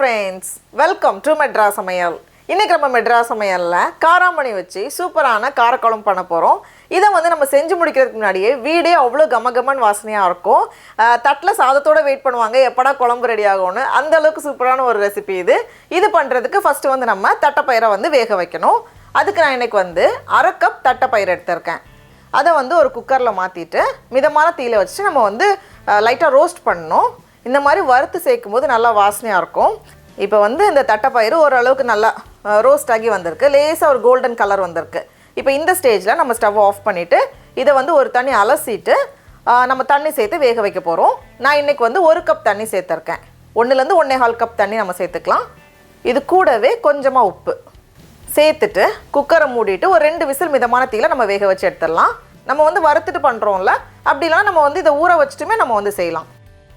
friends, welcome to Madras Samayal. இன்னைக்கு நம்ம மெட்ராஸ் சமையல்ல காராமணி வச்சு சூப்பரான கார குழம்பு பண்ண போறோம். இத வந்து நம்ம செஞ்சு முடிக்கிறதுக்கு முன்னாடியே வீடே அவ்வளவு கமகமன் வாசனையா இருக்கும். தட்டல சாதத்தோட வெயிட் பண்ணுவாங்க எப்படா குழம்பு ரெடி ஆகும்னு. அந்த அளவுக்கு சூப்பரான ஒரு ரெசிபி இது. இது பண்றதுக்கு ஃபர்ஸ்ட் வந்து நம்ம தட்டப்பயிரை வந்து வேக வைக்கணும். அதுக்கு நான் இன்னைக்கு வந்து 1/2 கப் தட்டப்பயிர் எடுத்துர்க்கேன். அதை வந்து ஒரு குக்கர்ல மாத்திட்டு மிதமான தீயில வச்சு நம்ம வந்து லைட்டா ரோஸ்ட் பண்ணனும். இந்த மாதிரி வறுத்து சேக்கும்போது நல்லா வாசனையா இருக்கும். இப்போ வந்து இந்த தட்டப்பயிறு ஓரளவுக்கு நல்லா ரோஸ்ட் ஆகி வந்திருக்கு. லேசா ஒரு கோல்டன் கலர் வந்திருக்கு. இப்போ இந்த ஸ்டேஜ்ல நம்ம ஸ்டவ் ஆஃப் பண்ணிட்டு இத வந்து ஒரு தண்ணி அலசிட்டு நம்ம தண்ணி சேர்த்து வேக வைக்க போறோம். நான் இன்னைக்கு வந்து 1 கப் தண்ணி சேர்த்திருக்கேன். 1 ல இருந்து 1.5 கப் தண்ணி நம்ம சேர்த்துக்கலாம். இது கூடவே கொஞ்சமா உப்பு சேர்த்துட்டு குக்கரை மூடிட்டு ஒரு 2 விசில் மிதமான தீயில நம்ம வேக வச்சு எடுத்துடலாம். நம்ம வந்து வறுத்துட்டு பண்றோம்ல, அப்படிலாம் நம்ம வந்து இத ஊற வச்சிட்டுமே நம்ம வந்து செய்யலாம்.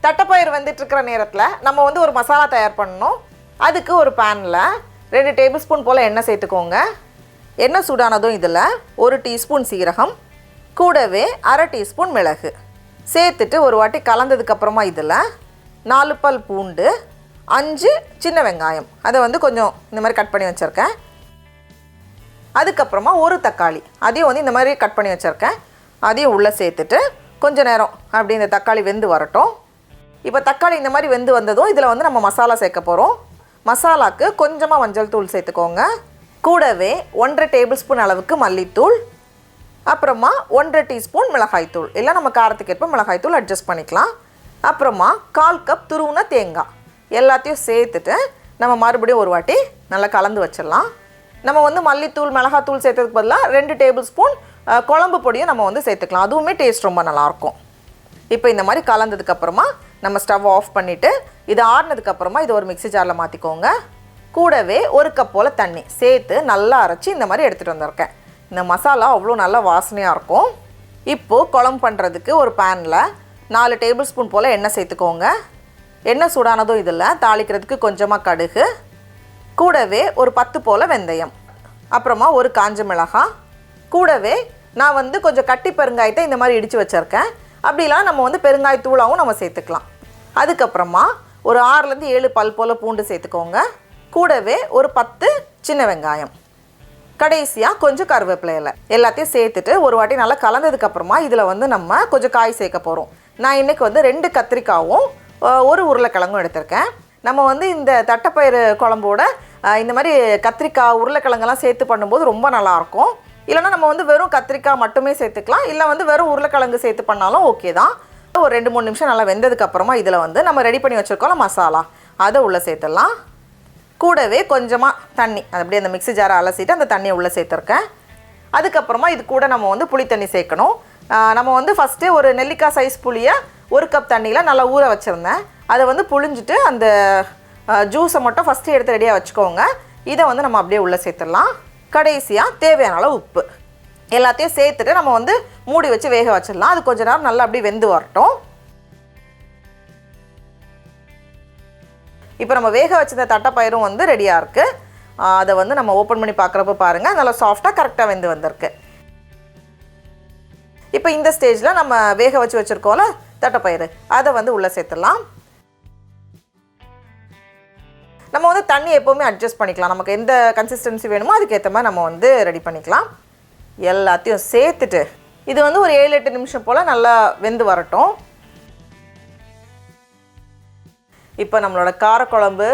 தட்டப்பயிறு வெந்துட்டு இருக்கிற நேரத்துல நம்ம வந்து ஒரு மசாலா தயார் பண்ணனும். அதுக்கு ஒரு panல 2 டேபிள்ஸ்பூன் போல எண்ணெய் சேர்த்துக்கோங்க. எண்ணெய் சூடானதும் இதுல 1 டீஸ்பூன் சீரகம், கூடவே 1/2 டீஸ்பூன் மிளகு சேர்த்துட்டு ஒரு வாட்டி கலந்ததுக்கு அப்புறமா இதுல 4 பல் பூண்டு, 5 சின்ன வெங்காயம் அதை வந்து கொஞ்சம் இந்த மாதிரி கட் பண்ணி வச்சிருக்கேன். அதுக்கு அப்புறமா ஒரு தக்காளி அதையும் வந்து இந்த மாதிரி கட் பண்ணி வச்சிருக்கேன். அதையும் உள்ள சேர்த்துட்டு கொஞ்ச நேரம் அப்படி இந்த தக்காளி வெந்து வரட்டும். இப்போ தக்காளி இந்த மாதிரி வெந்து வந்ததும் இதில் வந்து நம்ம மசாலா சேர்க்க போகிறோம். மசாலாக்கு கொஞ்சமாக மஞ்சள் தூள் சேர்த்துக்கோங்க. கூடவே 1/2 டேபிள்ஸ்பூன் அளவுக்கு மல்லித்தூள், அப்புறமா 1/2 டீஸ்பூன் மிளகாய்த்தூள், இல்லை நம்ம காரத்துக்கு ஏற்ப மிளகாய்த்தூள் அட்ஜஸ்ட் பண்ணிக்கலாம். அப்புறமா 1/4 கப் துருவின தேங்காய் எல்லாத்தையும் சேர்த்துட்டு நம்ம மறுபடியும் ஒரு வாட்டி நல்லா கலந்து வச்சிடலாம். நம்ம வந்து மல்லித்தூள் மிளகாய்த்தூள் சேர்த்ததுக்கு பதிலாக 2 டேபிள்ஸ்பூன் குழம்பு பொடியும் நம்ம வந்து சேர்த்துக்கலாம். அதுவுமே டேஸ்ட் ரொம்ப நல்லாயிருக்கும். இப்போ இந்த மாதிரி கலந்ததுக்கு அப்புறமா நம்ம ஸ்டவ் ஆஃப் பண்ணிவிட்டு இது ஆறுனதுக்கு அப்புறமா இது ஒரு மிக்ஸி ஜாரில் மாற்றிக்கோங்க. கூடவே 1 கப் போல் தண்ணி சேர்த்து நல்லா அரைச்சி இந்த மாதிரி எடுத்துகிட்டு வந்திருக்கேன். இந்த மசாலா அவ்வளோ நல்லா வாசனையாக இருக்கும். இப்போது குழம்பு பண்ணுறதுக்கு ஒரு பேனில் 4 டேபிள்ஸ்பூன் போல் எண்ணெய் சேர்த்துக்கோங்க. எண்ணெய் சூடானதும் இதில் தாளிக்கிறதுக்கு கொஞ்சமாக கடுகு, கூடவே ஒரு 10 போல் வெந்தயம், அப்புறமா ஒரு காஞ்ச மிளகாய், கூடவே நான் வந்து கொஞ்சம் கட்டி பெருங்காயத்தை இந்த மாதிரி இடித்து வச்சுருக்கேன். அப்படிலாம் நம்ம வந்து பெருங்காயத்தூளாகவும் நம்ம சேர்த்துக்கலாம். அதுக்கப்புறமா ஒரு 6லேருந்து 7 பல் போல் பூண்டு சேர்த்துக்கோங்க. கூடவே ஒரு 10 சின்ன வெங்காயம், கடைசியாக கொஞ்சம் கருவேப்பிலை இலை எல்லாத்தையும் சேர்த்துட்டு ஒரு வாட்டி நல்லா கலந்ததுக்கப்புறமா இதில் வந்து நம்ம கொஞ்சம் காய் சேர்க்க போகிறோம். நான் இன்றைக்கி வந்து 2 கத்திரிக்காயும் 1 உருளைக்கிழங்கும் எடுத்திருக்கேன். நம்ம வந்து இந்த தட்டப்பயிறு குழம்போட இந்த மாதிரி கத்திரிக்காய் உருளைக்கிழங்கெல்லாம் சேர்த்து பண்ணும்போது ரொம்ப நல்லாயிருக்கும். இல்லைனா நம்ம வந்து வெறும் கத்திரிக்காய் மட்டுமே சேர்த்துக்கலாம், இல்லை வந்து வெறும் உருளைக்கிழங்கு சேர்த்து பண்ணாலும் ஓகே தான். ஒரு 2-3 நிமிஷம் நல்லா வெந்ததுக்கப்புறமா இதில் வந்து நம்ம ரெடி பண்ணி வச்சுருக்கோம்ல மசாலா, அதை உள்ளே சேர்த்துடலாம். கூடவே கொஞ்சமாக தண்ணி அது அப்படியே அந்த மிக்ஸி ஜாரை அலசிட்டு அந்த தண்ணியை உள்ளே சேர்த்துருக்கேன். அதுக்கப்புறமா இது கூட நம்ம வந்து புளி தண்ணி சேர்க்கணும். நம்ம வந்து ஃபஸ்ட்டே ஒரு நெல்லிக்காய் சைஸ் புளியை 1 கப் தண்ணியில் நல்லா ஊற வச்சுருந்தேன். அதை வந்து புளிஞ்சிட்டு அந்த ஜூஸை மட்டும் ஃபஸ்ட்டு எடுத்து ரெடியாக வச்சுக்கோங்க. இதை வந்து நம்ம அப்படியே உள்ளே சேர்த்துடலாம். கடைசியாக தேவையான அளவு உப்பு எல்லாத்தையும் சேர்த்துட்டு நம்ம வந்து மூடி வச்சு வேக வச்சிடலாம். அது கொஞ்ச நேரம் நல்லா அப்படியே வெந்து வரட்டும். இப்போ நம்ம வேக வச்சிருந்த தட்டப்பயிரும் வந்து ரெடியாக இருக்குது. அதை வந்து நம்ம ஓப்பன் பண்ணி பார்க்குறப்ப பாருங்கள் நல்லா சாஃப்டாக கரெக்டாக வெந்து வந்திருக்கு. இப்போ இந்த ஸ்டேஜில் நம்ம வேக வச்சு வச்சுருக்கோம்ல தட்டப்பயிறு, அதை வந்து உள்ளே சேர்த்துடலாம். நம்ம வந்து தண்ணி எப்போவுமே அட்ஜஸ்ட் பண்ணிக்கலாம். நமக்கு எந்த கன்சிஸ்டன்சி வேணுமோ அதுக்கேற்ற மாதிரி நம்ம வந்து ரெடி பண்ணிக்கலாம். எல்லாத்தையும் சேர்த்துட்டு இது வந்து ஒரு 7-8 நிமிஷம் போல் நல்லா வெந்து வரட்டும். இப்போ நம்மளோட காரக்குழம்பு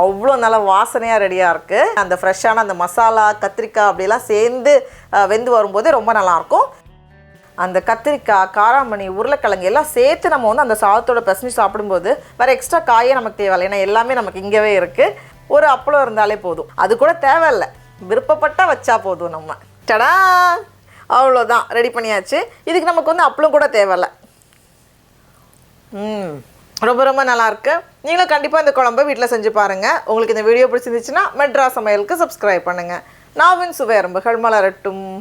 அவ்வளோ நல்லா வாசனையாக ரெடியாக இருக்குது. அந்த ஃப்ரெஷ்ஷான அந்த மசாலா கத்திரிக்காய் அப்படிலாம் சேர்ந்து வெந்து வரும்போதே ரொம்ப நல்லாயிருக்கும். அந்த கத்திரிக்காய், காராமணி, உருளைக்கிழங்கு எல்லாம் சேர்த்து நம்ம வந்து அந்த சாதத்தோட பிசைஞ்சு சாப்பிடும்போது வேறு எக்ஸ்ட்ரா காயே நமக்கு தேவையில்லை. ஏன்னா எல்லாமே நமக்கு இங்கேவே இருக்குது. ஒரு அப்பளம் இருந்தாலே போதும். அது கூட தேவையில்லை, விருப்பப்பட்டால் வச்சா போதும். நம்ம டடா அவ்வளோதான் ரெடி பண்ணியாச்சு. இதுக்கு நமக்கு வந்து அப்பளம் கூட தேவையில்லை. ரொம்ப ரொம்ப நல்லாயிருக்கு. நீங்களும் கண்டிப்பாக இந்த குழம்பை வீட்டில் செஞ்சு பாருங்கள். உங்களுக்கு இந்த வீடியோ பிடிச்சிருந்துச்சுன்னா மெட்ராஸ் சமையலுக்கு சப்ஸ்கிரைப் பண்ணுங்கள். நாவின் சுவை அரும்புகள் மலரட்டும்.